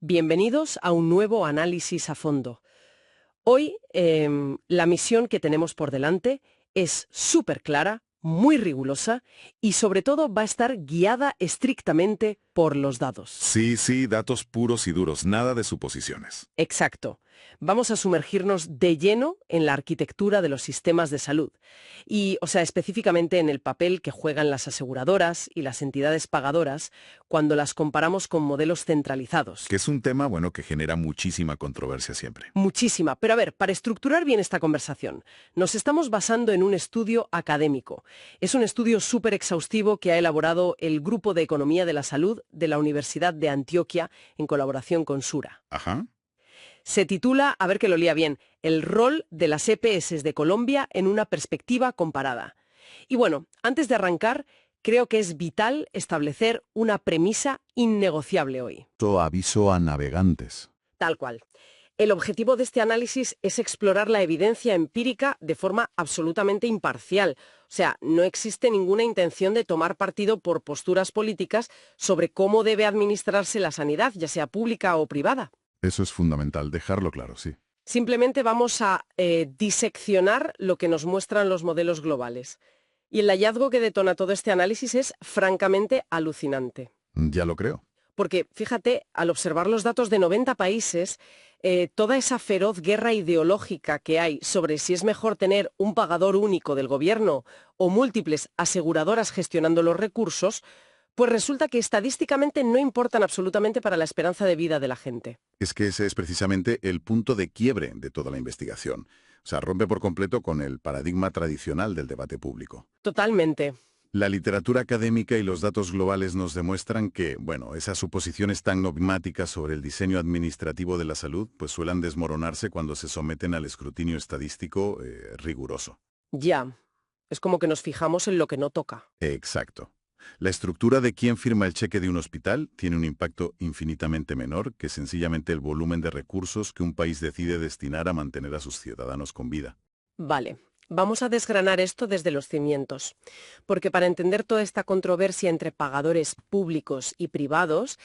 Bienvenidos a un nuevo análisis a fondo. Hoy la misión que tenemos por delante es súper clara, muy rigurosa y sobre todo va a estar guiada estrictamente por los datos. Sí, datos puros y duros, nada de suposiciones. Exacto. Vamos a sumergirnos de lleno en la arquitectura de los sistemas de salud y, específicamente en el papel que juegan las aseguradoras y las entidades pagadoras cuando las comparamos con modelos centralizados. Que es un tema, que genera muchísima controversia siempre. Muchísima. Pero a ver, para estructurar bien esta conversación, nos estamos basando en un estudio académico. Es un estudio súper exhaustivo que ha elaborado el Grupo de Economía de la Salud de la Universidad de Antioquia en colaboración con Sura. Ajá. Se titula, a ver que lo lea bien, El rol de las EPS de Colombia en una perspectiva comparada. Y bueno, antes de arrancar, creo que es vital establecer una premisa innegociable hoy. Aviso a navegantes. Tal cual. El objetivo de este análisis es explorar la evidencia empírica de forma absolutamente imparcial. O sea, no existe ninguna intención de tomar partido por posturas políticas sobre cómo debe administrarse la sanidad, ya sea pública o privada. Eso es fundamental, dejarlo claro, sí. Simplemente vamos a diseccionar lo que nos muestran los modelos globales. Y el hallazgo que detona todo este análisis es francamente alucinante. Ya lo creo. Porque, fíjate, al observar los datos de 90 países, toda esa feroz guerra ideológica que hay sobre si es mejor tener un pagador único del gobierno o múltiples aseguradoras gestionando los recursos, pues resulta que estadísticamente no importan absolutamente para la esperanza de vida de la gente. Es que ese es precisamente el punto de quiebre de toda la investigación. O sea, rompe por completo con el paradigma tradicional del debate público. Totalmente. La literatura académica y los datos globales nos demuestran que, esas suposiciones tan dogmáticas sobre el diseño administrativo de la salud, pues suelen desmoronarse cuando se someten al escrutinio estadístico riguroso. Ya. Es como que nos fijamos en lo que no toca. Exacto. La estructura de quién firma el cheque de un hospital tiene un impacto infinitamente menor que sencillamente el volumen de recursos que un país decide destinar a mantener a sus ciudadanos con vida. Vale. Vamos a desgranar esto desde los cimientos, porque para entender toda esta controversia entre pagadores públicos y privados,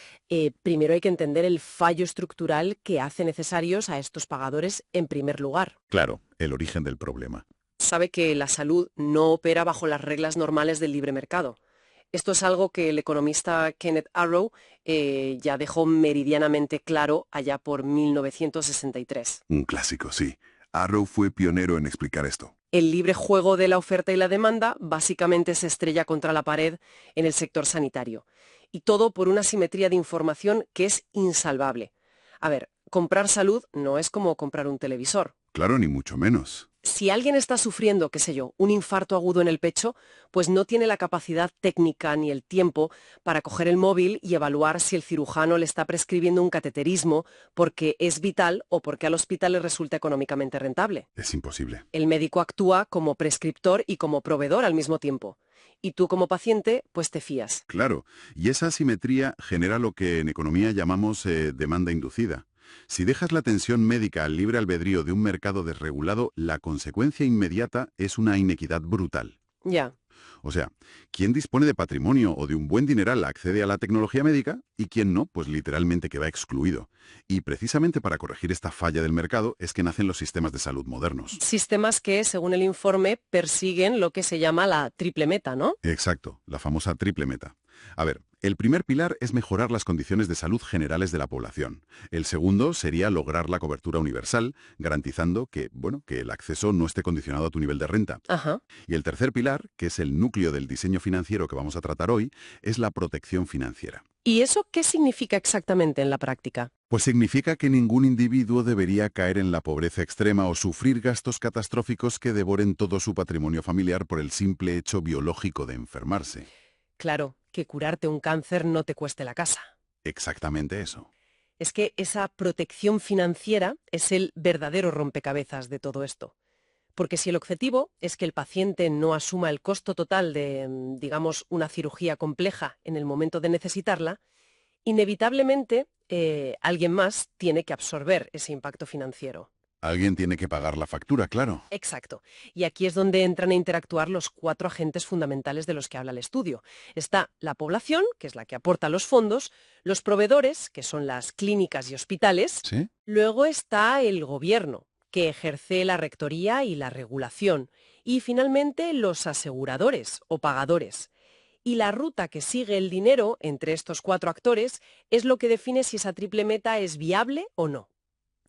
primero hay que entender el fallo estructural que hace necesarios a estos pagadores en primer lugar. Claro, el origen del problema. Sabe que la salud no opera bajo las reglas normales del libre mercado. Esto es algo que el economista Kenneth Arrow ya dejó meridianamente claro allá por 1963. Un clásico, sí. Arrow fue pionero en explicar esto. El libre juego de la oferta y la demanda básicamente se estrella contra la pared en el sector sanitario. Y todo por una simetría de información que es insalvable. A ver, comprar salud no es como comprar un televisor. Claro, ni mucho menos. Si alguien está sufriendo, qué sé yo, un infarto agudo en el pecho, pues no tiene la capacidad técnica ni el tiempo para coger el móvil y evaluar si el cirujano le está prescribiendo un cateterismo porque es vital o porque al hospital le resulta económicamente rentable. Es imposible. El médico actúa como prescriptor y como proveedor al mismo tiempo. Y tú como paciente, pues te fías. Claro, y esa asimetría genera lo que en economía llamamos demanda inducida. Si dejas la atención médica al libre albedrío de un mercado desregulado, la consecuencia inmediata es una inequidad brutal. Ya. O sea, quien dispone de patrimonio o de un buen dineral accede a la tecnología médica y quien no, pues literalmente queda excluido. Y precisamente para corregir esta falla del mercado es que nacen los sistemas de salud modernos. Sistemas que, según el informe, persiguen lo que se llama la triple meta, ¿no? Exacto, la famosa triple meta. A ver, el primer pilar es mejorar las condiciones de salud generales de la población. El segundo sería lograr la cobertura universal, garantizando que el acceso no esté condicionado a tu nivel de renta. Ajá. Y el tercer pilar, que es el núcleo del diseño financiero que vamos a tratar hoy, es la protección financiera. ¿Y eso qué significa exactamente en la práctica? Pues significa que ningún individuo debería caer en la pobreza extrema o sufrir gastos catastróficos que devoren todo su patrimonio familiar por el simple hecho biológico de enfermarse. Claro, que curarte un cáncer no te cueste la casa. Exactamente eso. Es que esa protección financiera es el verdadero rompecabezas de todo esto. Porque si el objetivo es que el paciente no asuma el costo total de, digamos, una cirugía compleja en el momento de necesitarla, inevitablemente alguien más tiene que absorber ese impacto financiero. Alguien tiene que pagar la factura, claro. Exacto. Y aquí es donde entran a interactuar los 4 agentes fundamentales de los que habla el estudio. Está la población, que es la que aporta los fondos, los proveedores, que son las clínicas y hospitales, ¿Sí? luego está el gobierno, que ejerce la rectoría y la regulación, y finalmente los aseguradores o pagadores. Y la ruta que sigue el dinero entre estos 4 actores es lo que define si esa triple meta es viable o no.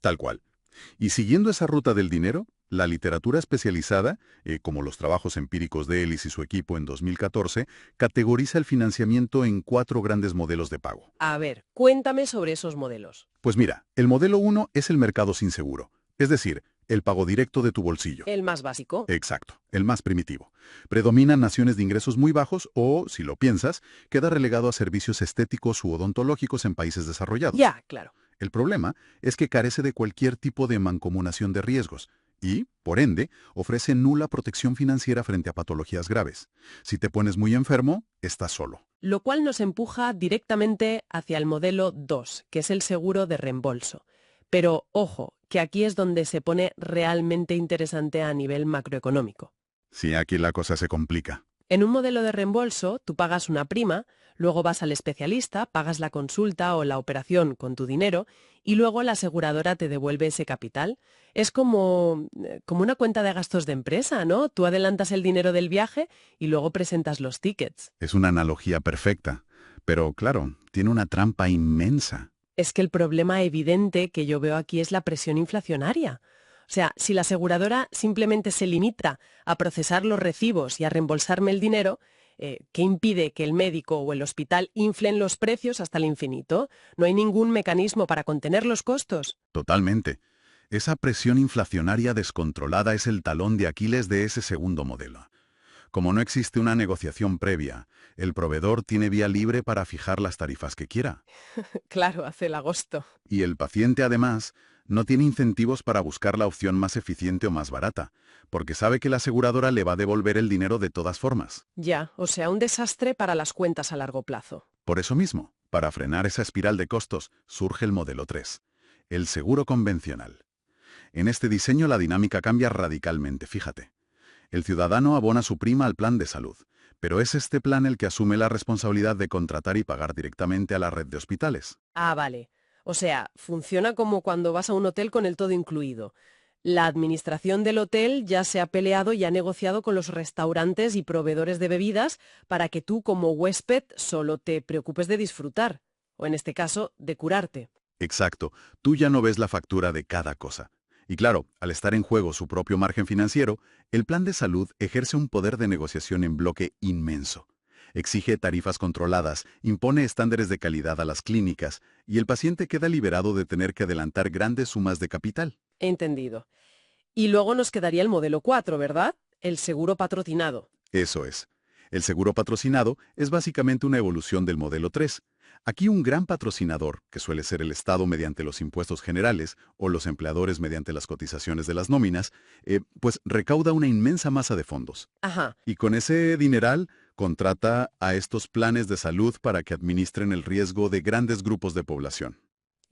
Tal cual. Y siguiendo esa ruta del dinero, la literatura especializada, como los trabajos empíricos de Ellis y su equipo en 2014, categoriza el financiamiento en 4 grandes modelos de pago. A ver, cuéntame sobre esos modelos. Pues mira, el modelo 1 es el mercado sin seguro, es decir, el pago directo de tu bolsillo. El más básico. Exacto, el más primitivo. Predominan naciones de ingresos muy bajos o, si lo piensas, queda relegado a servicios estéticos u odontológicos en países desarrollados. Ya, claro. El problema es que carece de cualquier tipo de mancomunación de riesgos y, por ende, ofrece nula protección financiera frente a patologías graves. Si te pones muy enfermo, estás solo. Lo cual nos empuja directamente hacia el modelo 2, que es el seguro de reembolso. Pero, ojo, que aquí es donde se pone realmente interesante a nivel macroeconómico. Sí, aquí la cosa se complica. En un modelo de reembolso, tú pagas una prima, luego vas al especialista, pagas la consulta o la operación con tu dinero y luego la aseguradora te devuelve ese capital. Es como una cuenta de gastos de empresa, ¿no? Tú adelantas el dinero del viaje y luego presentas los tickets. Es una analogía perfecta, pero claro, tiene una trampa inmensa. Es que el problema evidente que yo veo aquí es la presión inflacionaria. O sea, si la aseguradora simplemente se limita a procesar los recibos y a reembolsarme el dinero, ¿qué impide que el médico o el hospital inflen los precios hasta el infinito? ¿No hay ningún mecanismo para contener los costos? Totalmente. Esa presión inflacionaria descontrolada es el talón de Aquiles de ese segundo modelo. Como no existe una negociación previa, el proveedor tiene vía libre para fijar las tarifas que quiera. Claro, hace el agosto. Y el paciente, además, no tiene incentivos para buscar la opción más eficiente o más barata, porque sabe que la aseguradora le va a devolver el dinero de todas formas. Ya, o sea, un desastre para las cuentas a largo plazo. Por eso mismo, para frenar esa espiral de costos, surge el modelo 3, el seguro convencional. En este diseño la dinámica cambia radicalmente, fíjate. El ciudadano abona su prima al plan de salud, pero es este plan el que asume la responsabilidad de contratar y pagar directamente a la red de hospitales. Ah, vale. O sea, funciona como cuando vas a un hotel con el todo incluido. La administración del hotel ya se ha peleado y ha negociado con los restaurantes y proveedores de bebidas para que tú como huésped solo te preocupes de disfrutar, o en este caso, de curarte. Exacto, tú ya no ves la factura de cada cosa. Y claro, al estar en juego su propio margen financiero, el plan de salud ejerce un poder de negociación en bloque inmenso. Exige tarifas controladas, impone estándares de calidad a las clínicas y el paciente queda liberado de tener que adelantar grandes sumas de capital. Entendido. Y luego nos quedaría el modelo 4, ¿verdad? El seguro patrocinado. Eso es. El seguro patrocinado es básicamente una evolución del modelo 3. Aquí un gran patrocinador, que suele ser el Estado mediante los impuestos generales o los empleadores mediante las cotizaciones de las nóminas, pues recauda una inmensa masa de fondos. Ajá. Y con ese dineral contrata a estos planes de salud para que administren el riesgo de grandes grupos de población.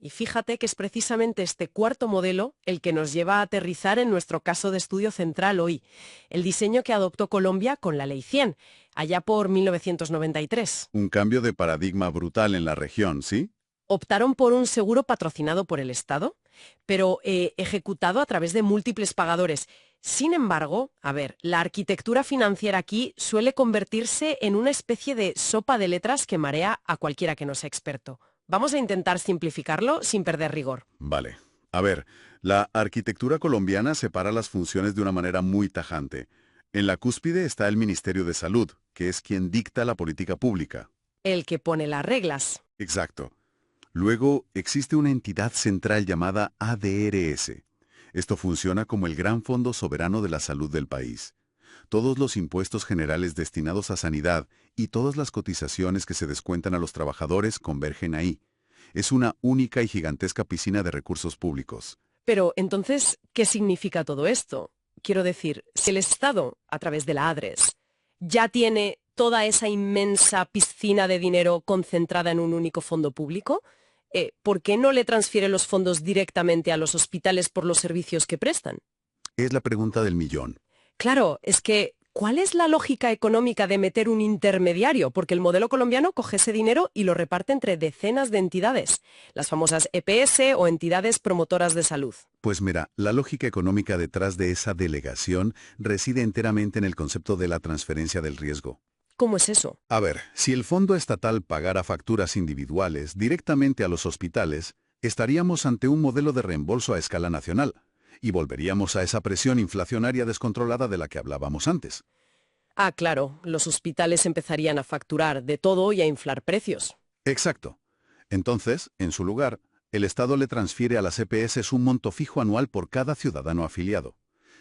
Y fíjate que es precisamente este cuarto modelo el que nos lleva a aterrizar en nuestro caso de estudio central hoy, el diseño que adoptó Colombia con la Ley 100, allá por 1993. Un cambio de paradigma brutal en la región, ¿sí? Optaron por un seguro patrocinado por el Estado, pero ejecutado a través de múltiples pagadores. Sin embargo, a ver, la arquitectura financiera aquí suele convertirse en una especie de sopa de letras que marea a cualquiera que no sea experto. Vamos a intentar simplificarlo sin perder rigor. Vale. A ver, la arquitectura colombiana separa las funciones de una manera muy tajante. En la cúspide está el Ministerio de Salud, que es quien dicta la política pública. El que pone las reglas. Exacto. Luego existe una entidad central llamada ADRS. Esto funciona como el gran fondo soberano de la salud del país. Todos los impuestos generales destinados a sanidad y todas las cotizaciones que se descuentan a los trabajadores convergen ahí. Es una única y gigantesca piscina de recursos públicos. Pero entonces, ¿qué significa todo esto? Quiero decir, si el Estado, a través de la ADRES, ya tiene toda esa inmensa piscina de dinero concentrada en un único fondo público, ¿Por qué no le transfiere los fondos directamente a los hospitales por los servicios que prestan? Es la pregunta del millón. Claro, es que, ¿cuál es la lógica económica de meter un intermediario? Porque el modelo colombiano coge ese dinero y lo reparte entre decenas de entidades, las famosas EPS o entidades promotoras de salud. Pues mira, la lógica económica detrás de esa delegación reside enteramente en el concepto de la transferencia del riesgo. ¿Cómo es eso? A ver, si el fondo estatal pagara facturas individuales directamente a los hospitales, estaríamos ante un modelo de reembolso a escala nacional, y volveríamos a esa presión inflacionaria descontrolada de la que hablábamos antes. Ah, claro, los hospitales empezarían a facturar de todo y a inflar precios. Exacto. Entonces, en su lugar, el Estado le transfiere a las EPS un monto fijo anual por cada ciudadano afiliado.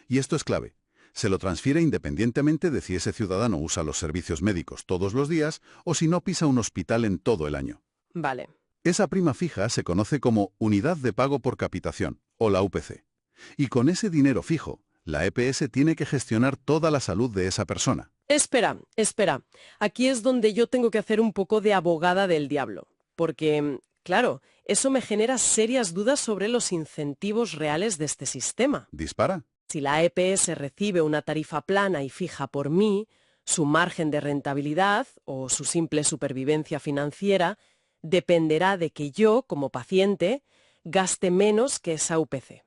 Y esto es clave. Se lo transfiere independientemente de si ese ciudadano usa los servicios médicos todos los días o si no pisa un hospital en todo el año. Vale. Esa prima fija se conoce como Unidad de Pago por Capitación, o la UPC. Y con ese dinero fijo, la EPS tiene que gestionar toda la salud de esa persona. Espera. Aquí es donde yo tengo que hacer un poco de abogada del diablo. Porque, claro, eso me genera serias dudas sobre los incentivos reales de este sistema. ¿Dispara? Si la EPS recibe una tarifa plana y fija por mí, su margen de rentabilidad o su simple supervivencia financiera dependerá de que yo, como paciente, gaste menos que esa UPC.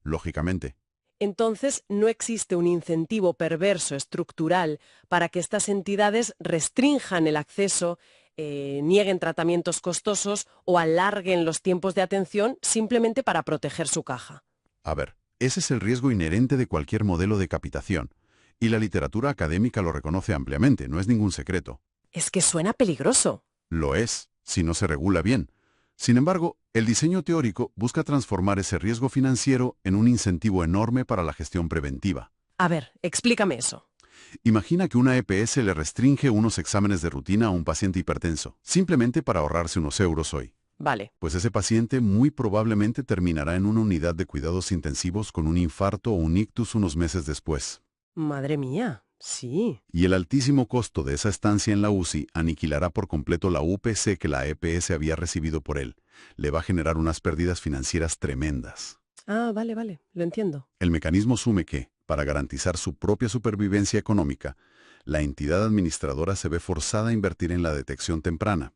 Lógicamente. Entonces, no existe un incentivo perverso estructural para que estas entidades restrinjan el acceso, nieguen tratamientos costosos o alarguen los tiempos de atención simplemente para proteger su caja. A ver, ese es el riesgo inherente de cualquier modelo de capitación. Y la literatura académica lo reconoce ampliamente, no es ningún secreto. Es que suena peligroso. Lo es, si no se regula bien. Sin embargo, el diseño teórico busca transformar ese riesgo financiero en un incentivo enorme para la gestión preventiva. A ver, explícame eso. Imagina que una EPS le restringe unos exámenes de rutina a un paciente hipertenso, simplemente para ahorrarse unos euros hoy. Vale. Pues ese paciente muy probablemente terminará en una unidad de cuidados intensivos con un infarto o un ictus unos meses después. Madre mía, sí. Y el altísimo costo de esa estancia en la UCI aniquilará por completo la UPC que la EPS había recibido por él. Le va a generar unas pérdidas financieras tremendas. Ah, vale, lo entiendo. El mecanismo asume que, para garantizar su propia supervivencia económica, la entidad administradora se ve forzada a invertir en la detección temprana,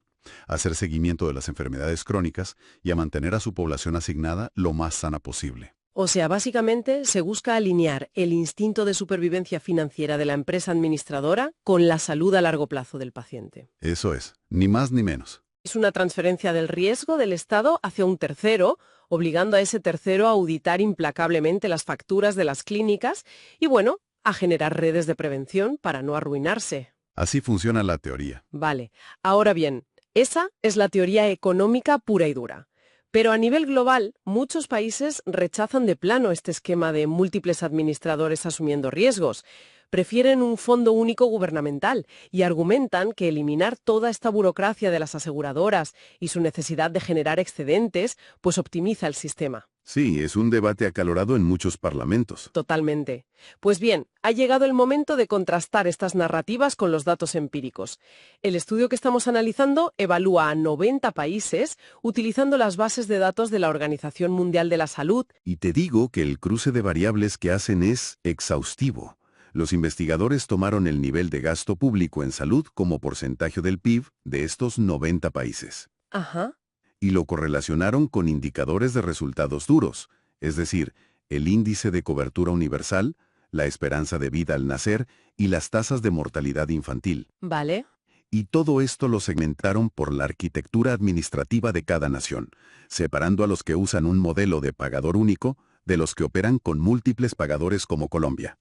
a hacer seguimiento de las enfermedades crónicas y a mantener a su población asignada lo más sana posible. O sea, básicamente se busca alinear el instinto de supervivencia financiera de la empresa administradora con la salud a largo plazo del paciente. Eso es, ni más ni menos. Es una transferencia del riesgo del Estado hacia un tercero, obligando a ese tercero a auditar implacablemente las facturas de las clínicas y, bueno, a generar redes de prevención para no arruinarse. Así funciona la teoría. Vale. Ahora bien, esa es la teoría económica pura y dura. Pero a nivel global, muchos países rechazan de plano este esquema de múltiples administradores asumiendo riesgos. Prefieren un fondo único gubernamental y argumentan que eliminar toda esta burocracia de las aseguradoras y su necesidad de generar excedentes, pues optimiza el sistema. Sí, es un debate acalorado en muchos parlamentos. Totalmente. Pues bien, ha llegado el momento de contrastar estas narrativas con los datos empíricos. El estudio que estamos analizando evalúa a 90 países utilizando las bases de datos de la Organización Mundial de la Salud. Y te digo que el cruce de variables que hacen es exhaustivo. Los investigadores tomaron el nivel de gasto público en salud como porcentaje del PIB de estos 90 países. Ajá. Y lo correlacionaron con indicadores de resultados duros, es decir, el índice de cobertura universal, la esperanza de vida al nacer y las tasas de mortalidad infantil. Vale. Y todo esto lo segmentaron por la arquitectura administrativa de cada nación, separando a los que usan un modelo de pagador único de los que operan con múltiples pagadores como Colombia.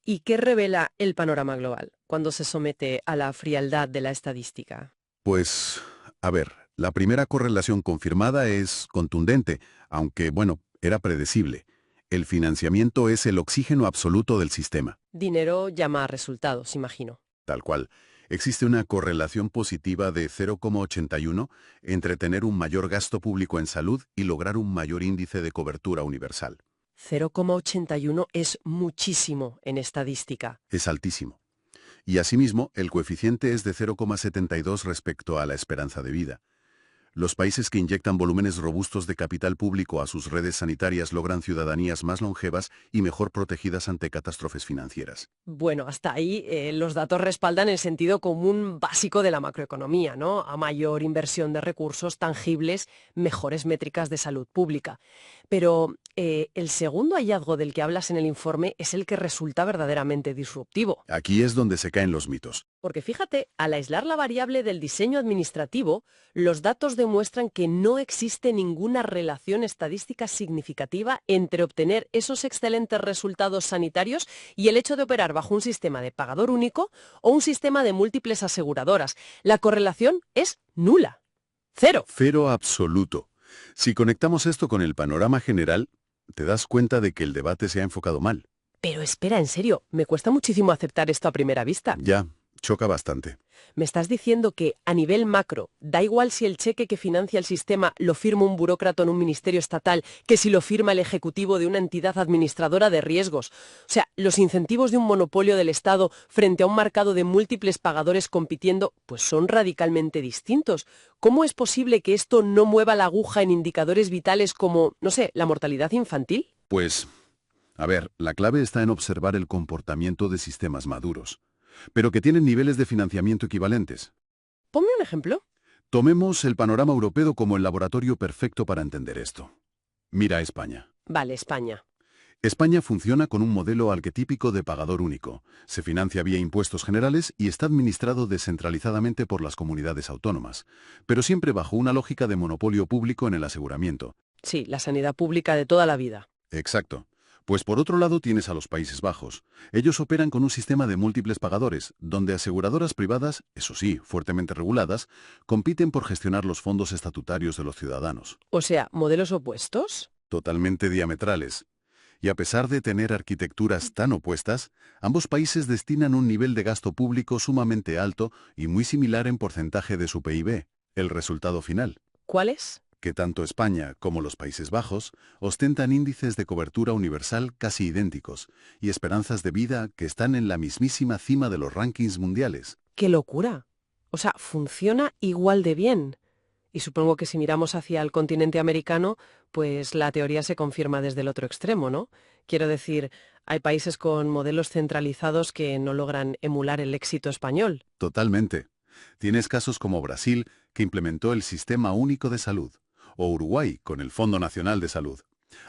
¿Y qué revela el panorama global cuando se somete a la frialdad de la estadística? Pues, a ver, la primera correlación confirmada es contundente, aunque, bueno, era predecible. El financiamiento es el oxígeno absoluto del sistema. Dinero llama a resultados, imagino. Tal cual. Existe una correlación positiva de 0,81 entre tener un mayor gasto público en salud y lograr un mayor índice de cobertura universal. 0,81 es muchísimo en estadística. Es altísimo. Y asimismo, el coeficiente es de 0,72 respecto a la esperanza de vida. Los países que inyectan volúmenes robustos de capital público a sus redes sanitarias logran ciudadanías más longevas y mejor protegidas ante catástrofes financieras. Bueno, hasta ahí los datos respaldan el sentido común básico de la macroeconomía, ¿no? A mayor inversión de recursos tangibles, mejores métricas de salud pública. Pero el segundo hallazgo del que hablas en el informe es el que resulta verdaderamente disruptivo. Aquí es donde se caen los mitos. Porque fíjate, al aislar la variable del diseño administrativo, los datos demuestran que no existe ninguna relación estadística significativa entre obtener esos excelentes resultados sanitarios y el hecho de operar bajo un sistema de pagador único o un sistema de múltiples aseguradoras. La correlación es nula. Cero. Cero absoluto. Si conectamos esto con el panorama general, te das cuenta de que el debate se ha enfocado mal. Pero espera, en serio, me cuesta muchísimo aceptar esto a primera vista. Ya, choca bastante. Me estás diciendo que, a nivel macro, da igual si el cheque que financia el sistema lo firma un burócrata en un ministerio estatal que si lo firma el ejecutivo de una entidad administradora de riesgos. O sea, los incentivos de un monopolio del Estado frente a un mercado de múltiples pagadores compitiendo, pues son radicalmente distintos. ¿Cómo es posible que esto no mueva la aguja en indicadores vitales como, no sé, la mortalidad infantil? Pues, a ver, la clave está en observar el comportamiento de sistemas maduros, pero que tienen niveles de financiamiento equivalentes. Ponme un ejemplo. Tomemos el panorama europeo como el laboratorio perfecto para entender esto. Mira España. Vale, España. España funciona con un modelo arquetípico de pagador único. Se financia vía impuestos generales y está administrado descentralizadamente por las comunidades autónomas, pero siempre bajo una lógica de monopolio público en el aseguramiento. Sí, la sanidad pública de toda la vida. Exacto. Pues por otro lado tienes a los Países Bajos. Ellos operan con un sistema de múltiples pagadores, donde aseguradoras privadas, eso sí, fuertemente reguladas, compiten por gestionar los fondos estatutarios de los ciudadanos. O sea, ¿modelos opuestos? Totalmente diametrales. Y a pesar de tener arquitecturas tan opuestas, ambos países destinan un nivel de gasto público sumamente alto y muy similar en porcentaje de su PIB. El resultado final, ¿Cuáles? que tanto España como los Países Bajos ostentan índices de cobertura universal casi idénticos y esperanzas de vida que están en la mismísima cima de los rankings mundiales. ¡Qué locura! O sea, funciona igual de bien. Y supongo que si miramos hacia el continente americano, pues la teoría se confirma desde el otro extremo, ¿no? Quiero decir, hay países con modelos centralizados que no logran emular el éxito español. Totalmente. Tienes casos como Brasil, que implementó el Sistema Único de Salud, o Uruguay, con el Fondo Nacional de Salud,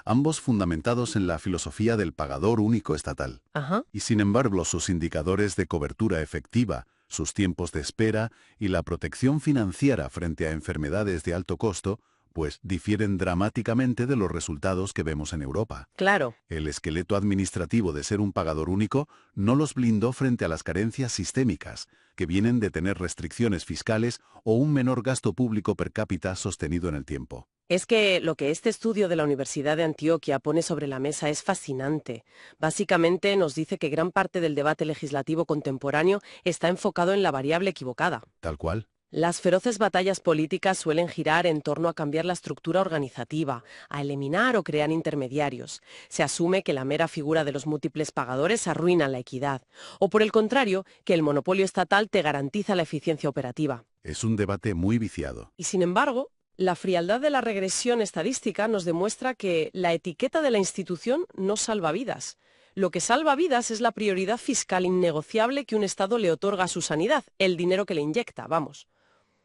ambos fundamentados en la filosofía del pagador único estatal. Ajá. Y sin embargo, sus indicadores de cobertura efectiva, sus tiempos de espera y la protección financiera frente a enfermedades de alto costo, pues difieren dramáticamente de los resultados que vemos en Europa. Claro. El esqueleto administrativo de ser un pagador único no los blindó frente a las carencias sistémicas, que vienen de tener restricciones fiscales o un menor gasto público per cápita sostenido en el tiempo. Es que lo que este estudio de la Universidad de Antioquia pone sobre la mesa es fascinante. Básicamente nos dice que gran parte del debate legislativo contemporáneo está enfocado en la variable equivocada. Tal cual. Las feroces batallas políticas suelen girar en torno a cambiar la estructura organizativa, a eliminar o crear intermediarios. Se asume que la mera figura de los múltiples pagadores arruina la equidad, o por el contrario, que el monopolio estatal te garantiza la eficiencia operativa. Es un debate muy viciado. Y sin embargo, la frialdad de la regresión estadística nos demuestra que la etiqueta de la institución no salva vidas. Lo que salva vidas es la prioridad fiscal innegociable que un Estado le otorga a su sanidad, el dinero que le inyecta, vamos.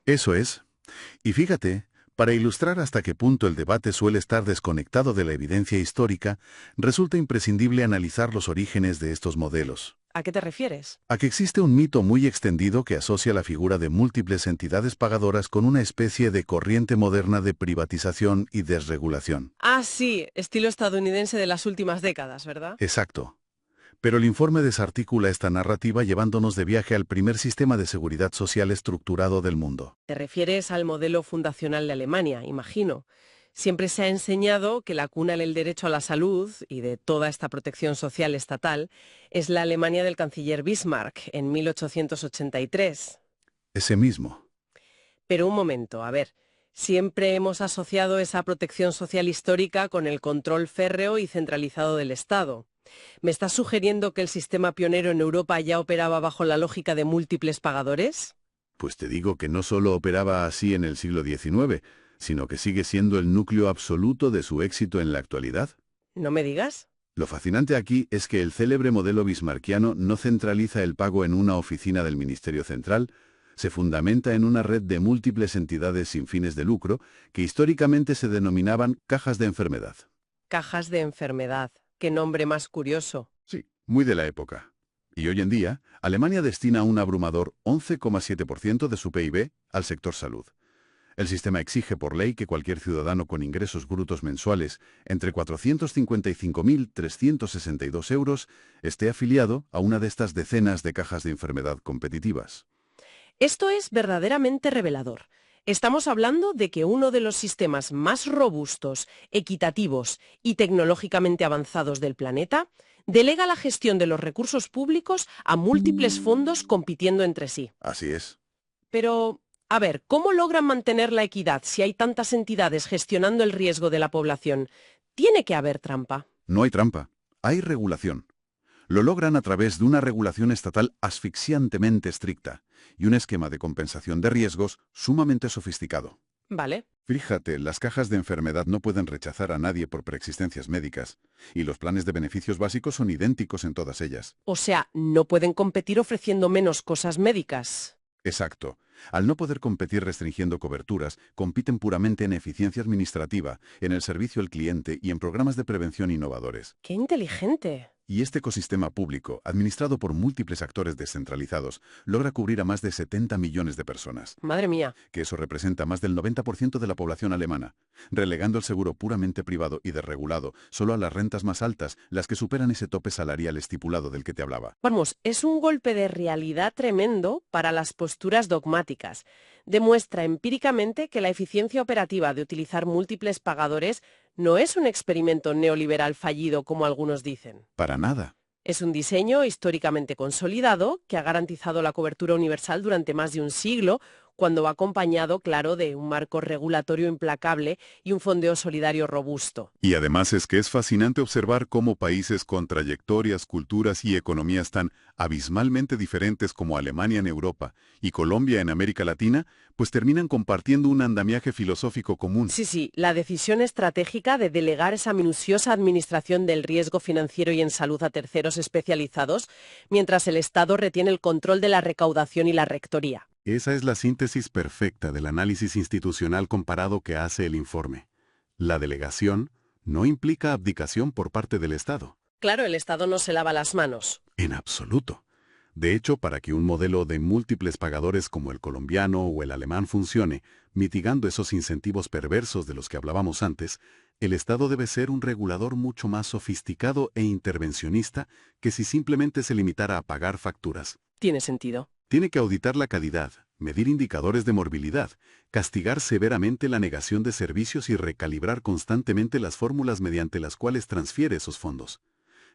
Eso es. Y fíjate, para ilustrar hasta qué punto el debate suele estar desconectado de la evidencia histórica, resulta imprescindible analizar los orígenes de estos modelos. ¿A qué te refieres? A que existe un mito muy extendido que asocia la figura de múltiples entidades pagadoras con una especie de corriente moderna de privatización y desregulación. Ah, sí, estilo estadounidense de las últimas décadas, ¿verdad? Exacto. Pero el informe desarticula esta narrativa llevándonos de viaje al primer sistema de seguridad social estructurado del mundo. Te refieres al modelo fundacional de Alemania, imagino. Siempre se ha enseñado que la cuna del derecho a la salud y de toda esta protección social estatal es la Alemania del canciller Bismarck en 1883. Ese mismo. Pero un momento, a ver, siempre hemos asociado esa protección social histórica con el control férreo y centralizado del Estado. ¿Me estás sugiriendo que el sistema pionero en Europa ya operaba bajo la lógica de múltiples pagadores? Pues te digo que no solo operaba así en el siglo XIX, sino que sigue siendo el núcleo absoluto de su éxito en la actualidad. No me digas. Lo fascinante aquí es que el célebre modelo bismarckiano no centraliza el pago en una oficina del Ministerio Central, se fundamenta en una red de múltiples entidades sin fines de lucro que históricamente se denominaban cajas de enfermedad. Cajas de enfermedad. Qué nombre más curioso. Sí, muy de la época. Y hoy en día, Alemania destina un abrumador 11,7% de su PIB al sector salud. El sistema exige por ley que cualquier ciudadano con ingresos brutos mensuales entre 455.362 euros esté afiliado a una de estas decenas de cajas de enfermedad competitivas. Esto es verdaderamente revelador. Estamos hablando de que uno de los sistemas más robustos, equitativos y tecnológicamente avanzados del planeta delega la gestión de los recursos públicos a múltiples fondos compitiendo entre sí. Así es. Pero, a ver, ¿cómo logran mantener la equidad si hay tantas entidades gestionando el riesgo de la población? Tiene que haber trampa. No hay trampa, hay regulación. Lo logran a través de una regulación estatal asfixiantemente estricta y un esquema de compensación de riesgos sumamente sofisticado. Vale. Fíjate, las cajas de enfermedad no pueden rechazar a nadie por preexistencias médicas, y los planes de beneficios básicos son idénticos en todas ellas. O sea, no pueden competir ofreciendo menos cosas médicas. Exacto. Al no poder competir restringiendo coberturas, compiten puramente en eficiencia administrativa, en el servicio al cliente y en programas de prevención innovadores. ¡Qué inteligente! Y este ecosistema público, administrado por múltiples actores descentralizados, logra cubrir a más de 70 millones de personas, Madre mía. que eso representa más del 90% de la población alemana, relegando el seguro puramente privado y desregulado solo a las rentas más altas, las que superan ese tope salarial estipulado del que te hablaba. Vamos, es un golpe de realidad tremendo para las posturas dogmáticas. Demuestra empíricamente que la eficiencia operativa de utilizar múltiples pagadores no es un experimento neoliberal fallido como algunos dicen. Para nada. Es un diseño históricamente consolidado que ha garantizado la cobertura universal durante más de un siglo, cuando va acompañado, claro, de un marco regulatorio implacable y un fondeo solidario robusto. Y además es que es fascinante observar cómo países con trayectorias, culturas y economías tan abismalmente diferentes como Alemania en Europa y Colombia en América Latina, pues terminan compartiendo un andamiaje filosófico común. Sí, la decisión estratégica de delegar esa minuciosa administración del riesgo financiero y en salud a terceros especializados, mientras el Estado retiene el control de la recaudación y la rectoría. Esa es la síntesis perfecta del análisis institucional comparado que hace el informe. La delegación no implica abdicación por parte del Estado. Claro, el Estado no se lava las manos. En absoluto. De hecho, para que un modelo de múltiples pagadores como el colombiano o el alemán funcione, mitigando esos incentivos perversos de los que hablábamos antes, el Estado debe ser un regulador mucho más sofisticado e intervencionista que si simplemente se limitara a pagar facturas. Tiene sentido. Tiene que auditar la calidad, medir indicadores de morbilidad, castigar severamente la negación de servicios y recalibrar constantemente las fórmulas mediante las cuales transfiere esos fondos.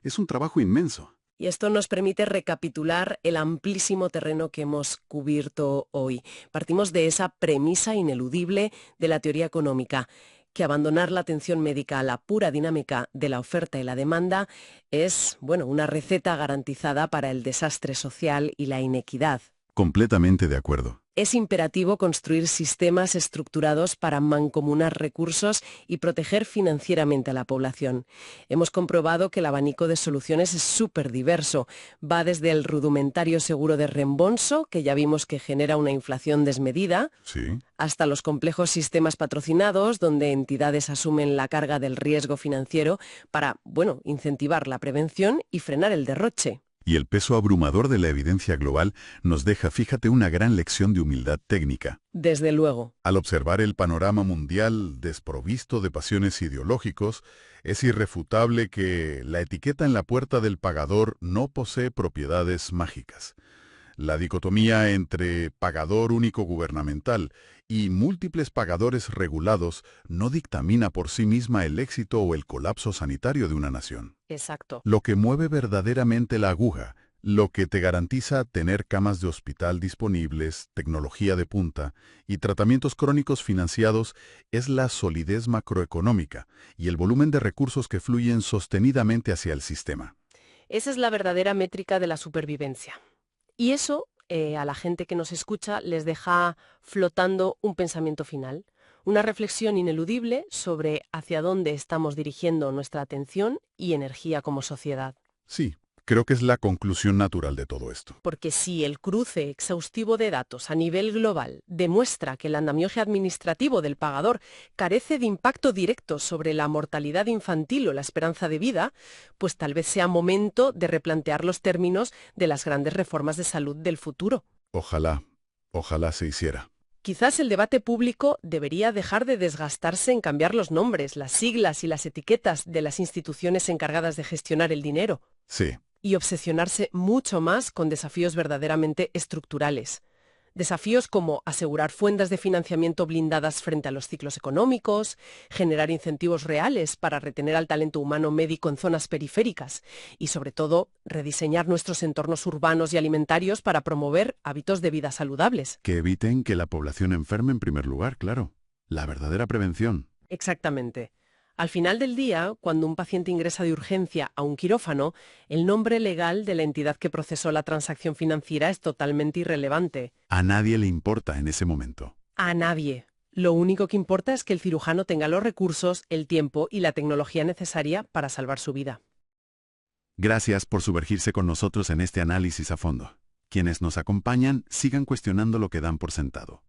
Es un trabajo inmenso. Y esto nos permite recapitular el amplísimo terreno que hemos cubierto hoy. Partimos de esa premisa ineludible de la teoría económica, que abandonar la atención médica a la pura dinámica de la oferta y la demanda es, una receta garantizada para el desastre social y la inequidad. Completamente de acuerdo. Es imperativo construir sistemas estructurados para mancomunar recursos y proteger financieramente a la población. Hemos comprobado que el abanico de soluciones es súper diverso. Va desde el rudimentario seguro de reembolso, que ya vimos que genera una inflación desmedida, Sí. hasta los complejos sistemas patrocinados, donde entidades asumen la carga del riesgo financiero para, incentivar la prevención y frenar el derroche. Y el peso abrumador de la evidencia global nos deja, fíjate, una gran lección de humildad técnica. Desde luego. Al observar el panorama mundial desprovisto de pasiones ideológicos, es irrefutable que la etiqueta en la puerta del pagador no posee propiedades mágicas. La dicotomía entre pagador único gubernamental y múltiples pagadores regulados no dictamina por sí misma el éxito o el colapso sanitario de una nación. Exacto. Lo que mueve verdaderamente la aguja, lo que te garantiza tener camas de hospital disponibles, tecnología de punta y tratamientos crónicos financiados es la solidez macroeconómica y el volumen de recursos que fluyen sostenidamente hacia el sistema. Esa es la verdadera métrica de la supervivencia. Y eso a la gente que nos escucha les deja flotando un pensamiento final, una reflexión ineludible sobre hacia dónde estamos dirigiendo nuestra atención y energía como sociedad. Sí, creo que es la conclusión natural de todo esto. Porque si el cruce exhaustivo de datos a nivel global demuestra que el andamiaje administrativo del pagador carece de impacto directo sobre la mortalidad infantil o la esperanza de vida, pues tal vez sea momento de replantear los términos de las grandes reformas de salud del futuro. Ojalá se hiciera. Quizás el debate público debería dejar de desgastarse en cambiar los nombres, las siglas y las etiquetas de las instituciones encargadas de gestionar el dinero. Sí. Y obsesionarse mucho más con desafíos verdaderamente estructurales. Desafíos como asegurar fuentes de financiamiento blindadas frente a los ciclos económicos, generar incentivos reales para retener al talento humano médico en zonas periféricas y, sobre todo, rediseñar nuestros entornos urbanos y alimentarios para promover hábitos de vida saludables. Que eviten que la población enferme en primer lugar, claro. La verdadera prevención. Exactamente. Al final del día, cuando un paciente ingresa de urgencia a un quirófano, el nombre legal de la entidad que procesó la transacción financiera es totalmente irrelevante. A nadie le importa en ese momento. A nadie. Lo único que importa es que el cirujano tenga los recursos, el tiempo y la tecnología necesaria para salvar su vida. Gracias por sumergirse con nosotros en este análisis a fondo. Quienes nos acompañan sigan cuestionando lo que dan por sentado.